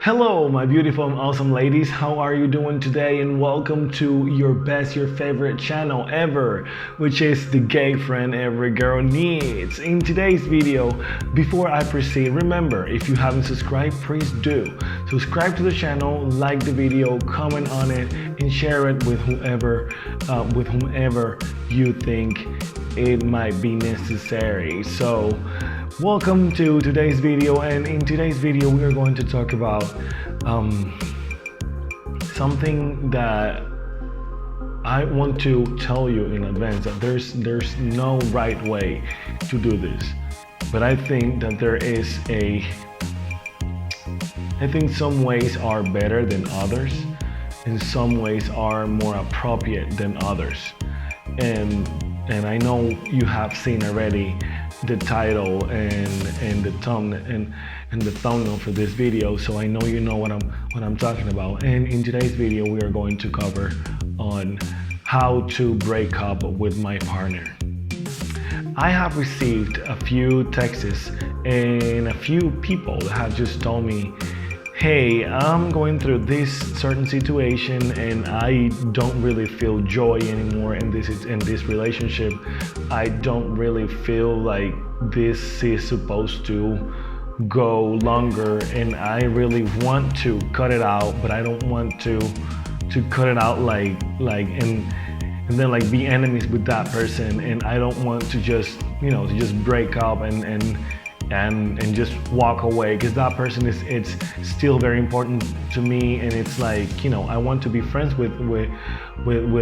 Hello, my beautiful and awesome ladies. How are you doing today? And welcome to your best, your favorite channel ever, which is the gay friend every girl needs. In today's video, before I proceed, remember, if you haven't subscribed, please do. Subscribe to the channel, like the video, comment on it, and share it with whomever you think it might be necessary. So, welcome to today's video, and in today's video we are going to talk about something that I want to tell you in advance that there's no right way to do this, but I think that I think some ways are better than others and some ways are more appropriate than others, and I know you have seen already the title and the thumbnail and the thumbnail for this video, so I know you know what I'm talking about. And in today's video we are going to cover on how to break up with my partner. I have received a few texts and a few people that have just told me, hey, I'm going through this certain situation and I don't really feel joy anymore in this relationship. I don't really feel like this is supposed to go longer, and I really want to cut it out, but I don't want to cut it out like and then like be enemies with that person, and I don't want to just break up and just walk away, because that person it's still very important to me, and it's like, I want to be friends with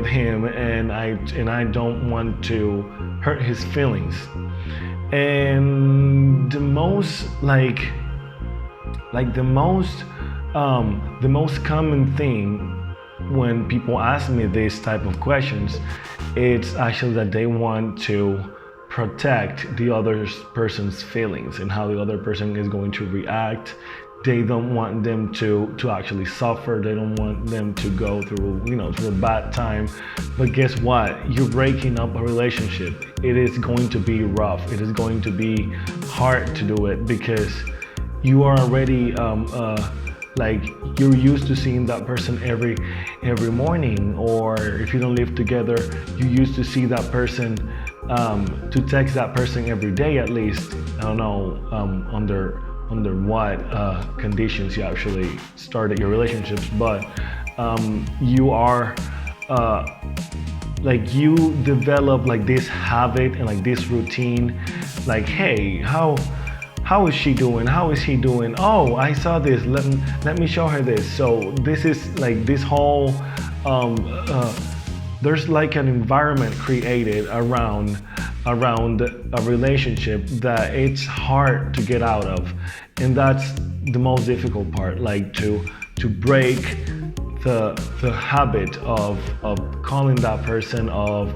him, and I don't want to hurt his feelings. And the most the most common thing when people ask me this type of questions, it's actually that they want to protect the other person's feelings and how the other person is going to react. They don't want them to actually suffer. They don't want them to go through through a bad time. But guess what? You're breaking up a relationship. It is going to be rough. It is going to be hard to do it, because you are already you're used to seeing that person every morning, or if you don't live together, you used to see that person, to text that person every day at least. I don't know under what conditions you actually started your relationships, but you are you develop this habit and this routine, hey, how is she doing? How is he doing? Oh, I saw this. Let me show her this. So this is this whole there's an environment created around a relationship that it's hard to get out of, and that's the most difficult part. To break the habit of calling that person, of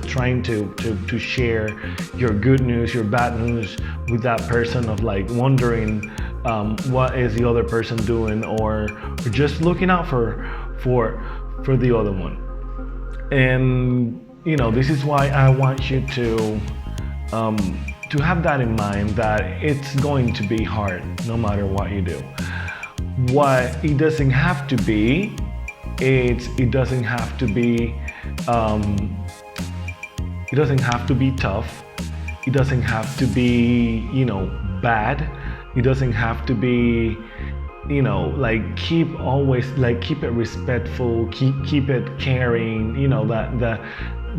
trying to share your good news, your bad news with that person, of wondering what is the other person doing, or just looking out for the other one. And this is why I want you to have that in mind, that it's going to be hard no matter what you do. What it doesn't have to be, it doesn't have to be tough. It doesn't have to be bad. It doesn't have to be keep it respectful, keep it caring,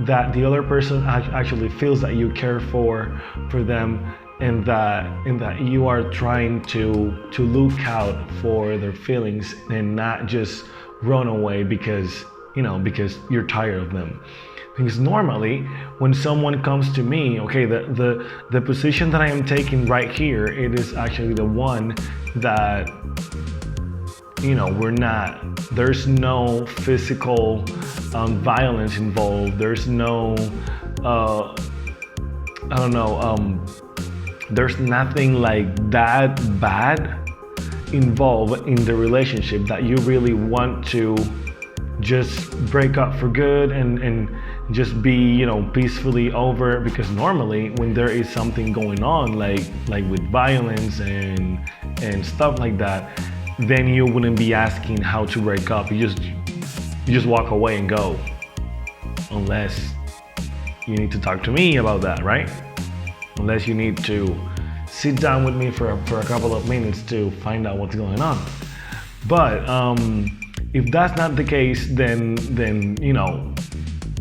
that the other person actually feels that you care for them, and that you are trying to look out for their feelings and not just run away because you're tired of them. Because normally when someone comes to me, okay, the position that I am taking right here, it is actually the one that there's no physical violence involved. There's no there's nothing that bad involved in the relationship that you really want to just break up for good and just be peacefully over. Because normally when there is something going on like with violence and stuff like that, then you wouldn't be asking how to break up. You just walk away and go, unless you need to talk to me about that, right? Unless you need to sit down with me for a couple of minutes to find out what's going on. But if that's not the case, then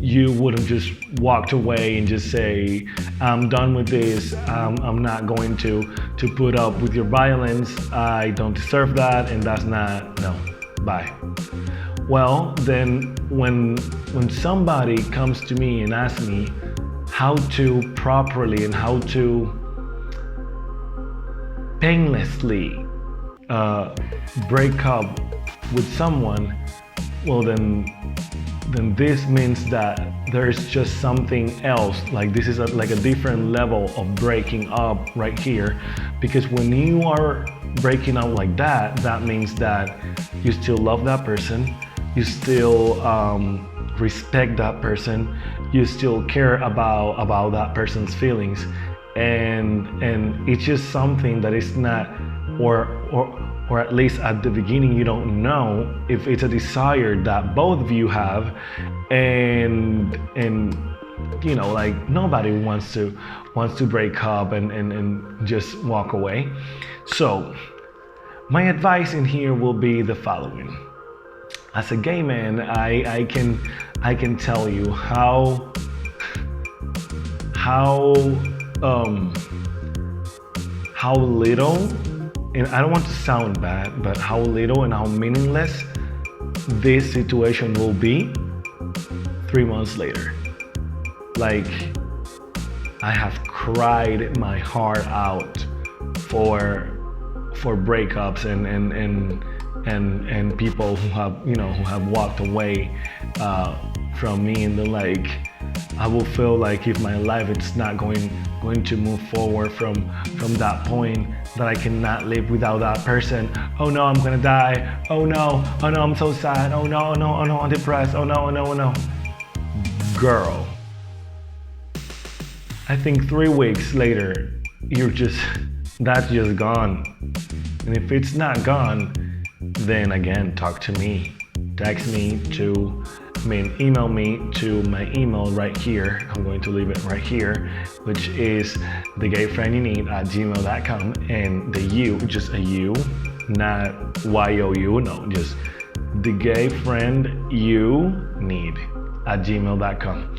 you would have just walked away and just say, I'm done with this. I'm not going to put up with your violence. I don't deserve that, and that's not, no, bye. Well, then when somebody comes to me and asks me how to properly and how to painlessly break up with someone, well then this means that there's just something else. Like this is like a different level of breaking up right here, because when you are breaking up like that, that means that you still love that person, you still respect that person, you still care about that person's feelings, and it's just something that is not, or at least at the beginning you don't know if it's a desire that both of you have, and like nobody wants to break up and just walk away. So my advice in here will be the following. As a gay man, I can tell you how little, and I don't want to sound bad, but how little and how meaningless this situation will be 3 months later. Like, I have cried my heart out for breakups and people who have walked away from me, and then like I will feel like if my life it's not going to move forward from that point, that I cannot live without that person. Oh no, I'm gonna die. Oh no, I'm so sad. Oh no, I'm depressed. Oh no. Girl, I think 3 weeks later, that's just gone. And if it's not gone, then again, talk to me. Text me email me to my email right here. I'm going to leave it right here, which is thegayfriendyouneed@gmail.com, and the U, just a U, not YOU, no, just thegayfriendyouneed@gmail.com.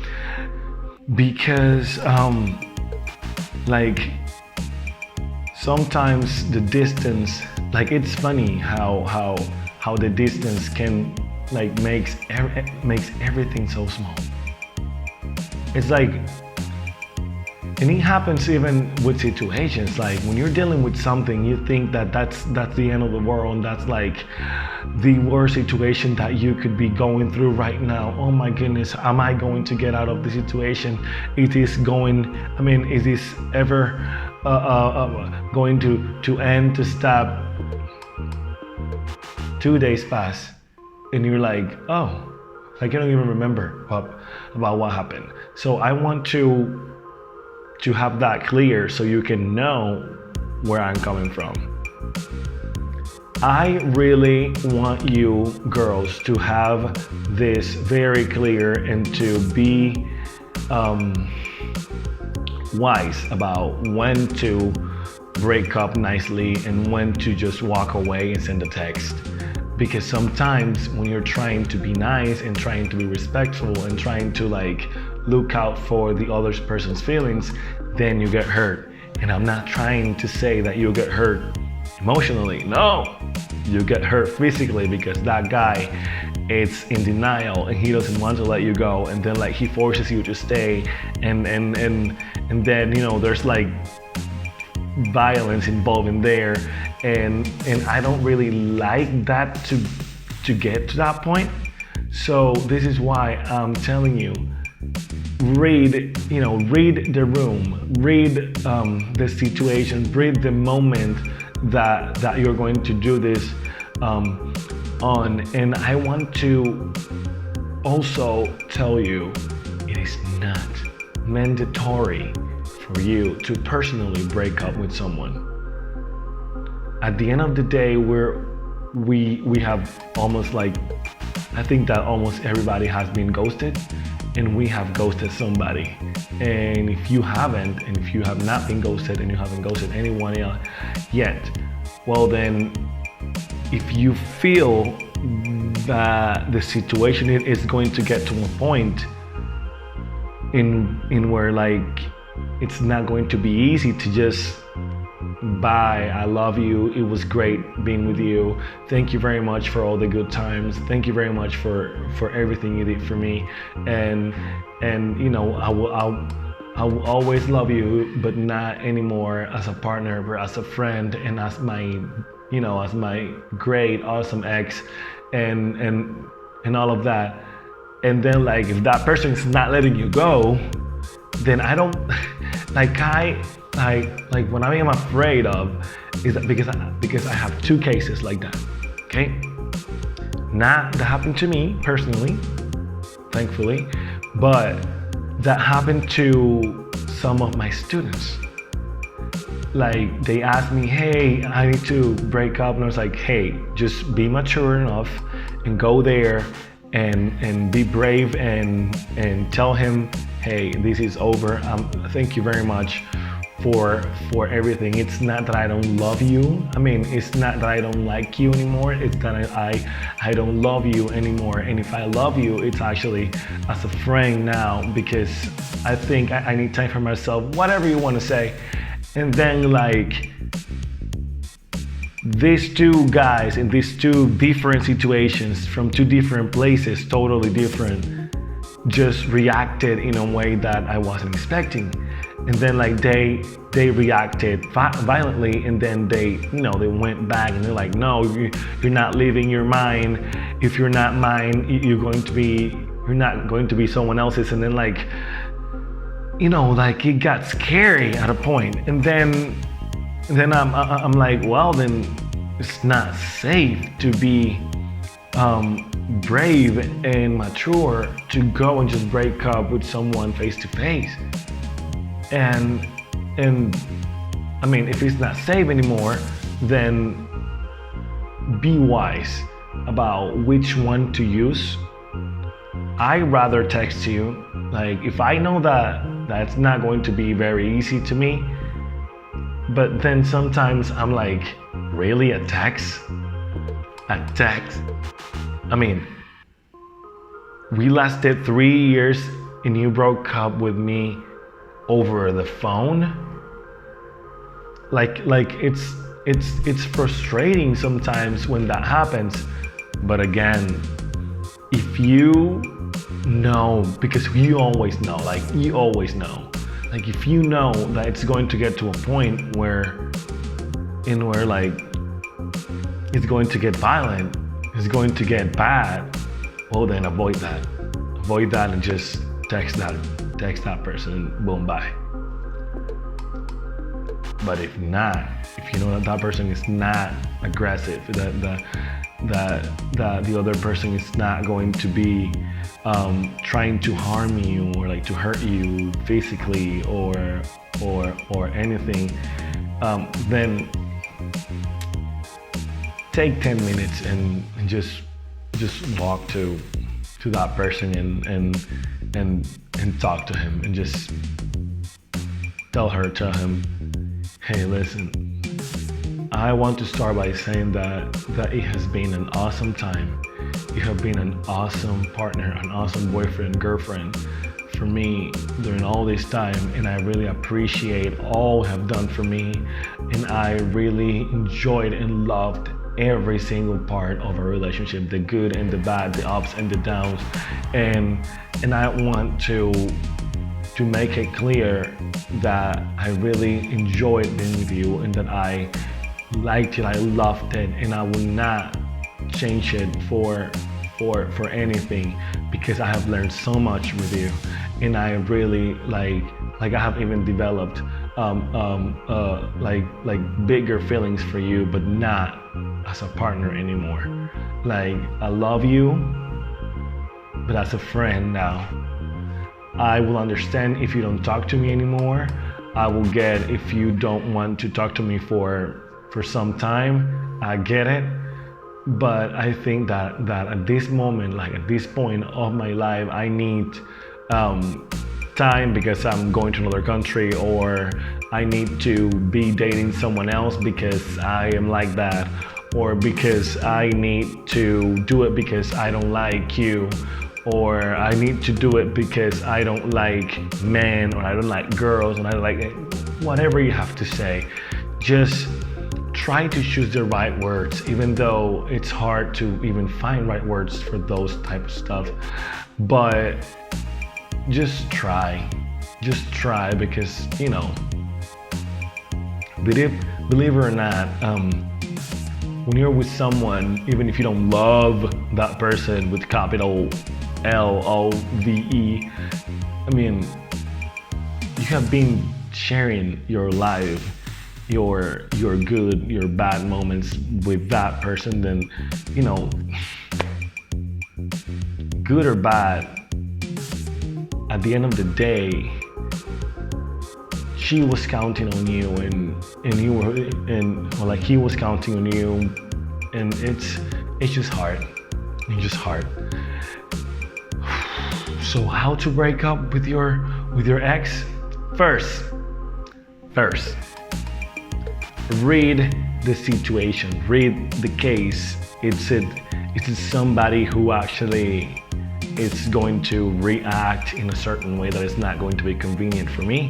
Because like sometimes the distance, like it's funny how the distance can like makes everything so small. It's like, and it happens even with situations like when you're dealing with something, you think that that's the end of the world, and that's like the worst situation that you could be going through right now. Oh my goodness, am I going to get out of the situation? Is this ever going to end, to stop? 2 days pass, and you're like, oh, I can't even remember about what happened. So I want to have that clear so you can know where I'm coming from. I really want you girls to have this very clear and to be wise about when to break up nicely and when to just walk away and send a text. Because sometimes when you're trying to be nice and trying to be respectful and trying to like look out for the other person's feelings, then you get hurt. And I'm not trying to say that you get hurt emotionally. No, you get hurt physically, because that guy is in denial and he doesn't want to let you go, and then like he forces you to stay, and then there's like violence involved in there, and I don't really like that to get to that point. So this is why I'm telling you, read the room, read the situation, read the moment that you're going to do this on. And I want to also tell you, it is not mandatory for you to personally break up with someone. At the end of the day, we're we have almost like, I think that almost everybody has been ghosted, and we have ghosted somebody. And if you haven't, and if you have not been ghosted, and you haven't ghosted anyone else yet, well then, if you feel that the situation is going to get to a point in where like it's not going to be easy to just bye, I love you, it was great being with you, thank you very much for all the good times, thank you very much for everything you did for me, and you know, I will always love you, but not anymore as a partner, but as a friend, and as my, you know, as my great awesome ex, and all of that. And then like if that person is not letting you go, then I don't like what I am afraid of is that because I have two cases like that. Okay, not that happened to me personally, thankfully, but that happened to some of my students. Like they asked me, hey, I need to break up, and I was like, hey, just be mature enough and go there and be brave and tell him, hey, this is over. Thank you very much for everything. It's not that I don't love you. I mean, it's not that I don't like you anymore. It's that I don't love you anymore. And if I love you, it's actually as a friend now, because I think I need time for myself, whatever you want to say. And then like these two guys in these two different situations from two different places, totally different, just reacted in a way that I wasn't expecting. And then like they reacted violently, and then they went back and they're like, no, you're not leaving, you're mine. If you're not mine, you're not going to be someone else's. And then like, like it got scary at a point. And then I'm like, well, then it's not safe to be brave and mature to go and just break up with someone face to face. And I mean, if it's not safe anymore, then be wise about which one to use. I rather text you, like if I know that that's not going to be very easy to me, but then sometimes I'm like, really, a text? A text? I mean, we lasted 3 years and you broke up with me over the phone? Like it's frustrating sometimes when that happens. But again, if you know, because you always know, like if you know that it's going to get to a point where like it's going to get violent, it's going to get bad, well then avoid that and just text that person, boom, bye. But if not, if you know that person is not aggressive, that the other person is not going to be trying to harm you or like to hurt you physically or anything, then take 10 minutes and just walk to that person and talk to him and just tell him, hey, listen, I want to start by saying that it has been an awesome time. You have been an awesome partner, an awesome boyfriend, girlfriend for me during all this time, and I really appreciate all you have done for me, and I really enjoyed and loved every single part of our relationship, the good and the bad, the ups and the downs, and I want to make it clear that I really enjoyed being with you and that I liked it, I loved it, and I will not change it for anything, because I have learned so much with you, and I really like I have even developed like bigger feelings for you, but not as a partner anymore. Like, I love you, but as a friend now. I will understand if you don't talk to me anymore. I will get if you don't want to talk to me for some time. I get it. but I think that at this moment, like at this point of my life, I need time because I'm going to another country, or I need to be dating someone else because I am like that, or because I need to do it because I don't like you, or I need to do it because I don't like men, or I don't like girls, and I don't like it. Whatever you have to say. Just try to choose the right words, even though it's hard to even find right words for those type of stuff. But just try because believe it or not, when you're with someone, even if you don't love that person with capital LOVE, I mean, you have been sharing your life, your good, your bad moments with that person, then good or bad, at the end of the day, she was counting on you, and you were, or like he was counting on you, and it's just hard. It's just hard. So how to break up with your ex? First, read the situation, read the case. Is it somebody who actually is going to react in a certain way that is not going to be convenient for me?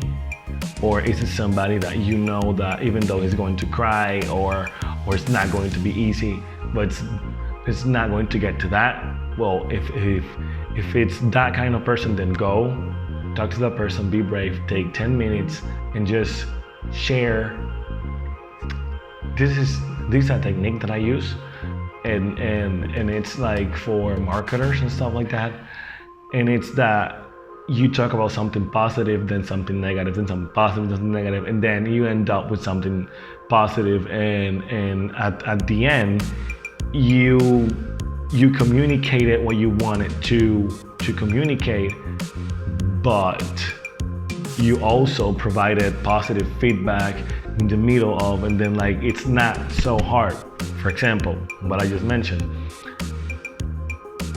Or is it somebody that you know that even though he's going to cry, or it's not going to be easy, but it's not going to get to that? Well, if it's that kind of person, then go talk to that person, be brave, take 10 minutes and just share. This is a technique that I use, and it's like for marketers and stuff like that. And it's that you talk about something positive, then something negative, then something positive, then something negative, and then you end up with something positive. And at the end, you communicated what you wanted to communicate, but you also provided positive feedback in the middle of, and then like it's not so hard. For example, what I just mentioned,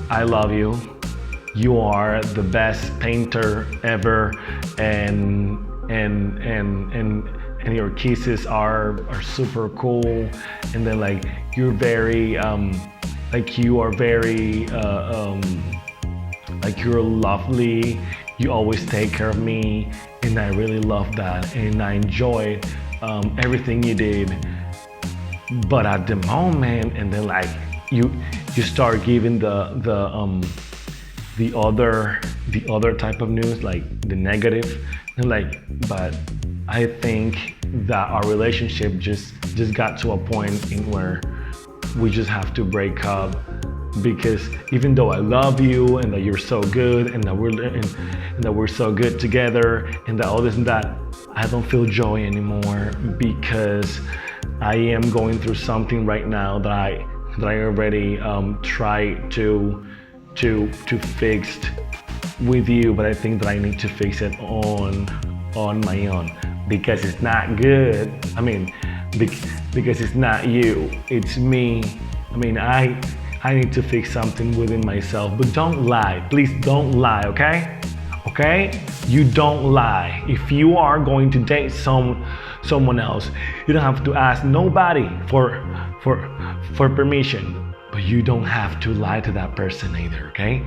I love you. You are the best painter ever, and your kisses are super cool, and then like you're very you are very like you're lovely. You always take care of me, and I really love that, and I enjoyed everything you did. But at the moment, and then like you start giving the other type of news, like the negative, and like, but I think that our relationship just got to a point in where we just have to break up, because even though I love you and that you're so good and that we're so good together and that all this and that, I don't feel joy anymore, because I am going through something right now that I already tried to fix with you, but I think that I need to fix it on my own, because it's not good. I mean, because it's not you, it's me. I mean, I need to fix something within myself. But don't lie, please don't lie, okay? Okay? You don't lie. If you are going to date someone else, you don't have to ask nobody for permission. But you don't have to lie to that person either, okay?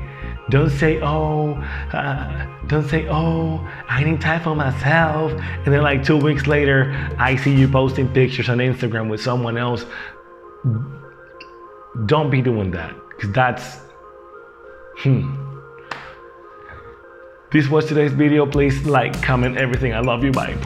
Don't say, oh, I need time for myself. And then like 2 weeks later, I see you posting pictures on Instagram with someone else. Don't be doing that, because that's, This was today's video. Please like, comment, everything. I love you. Bye.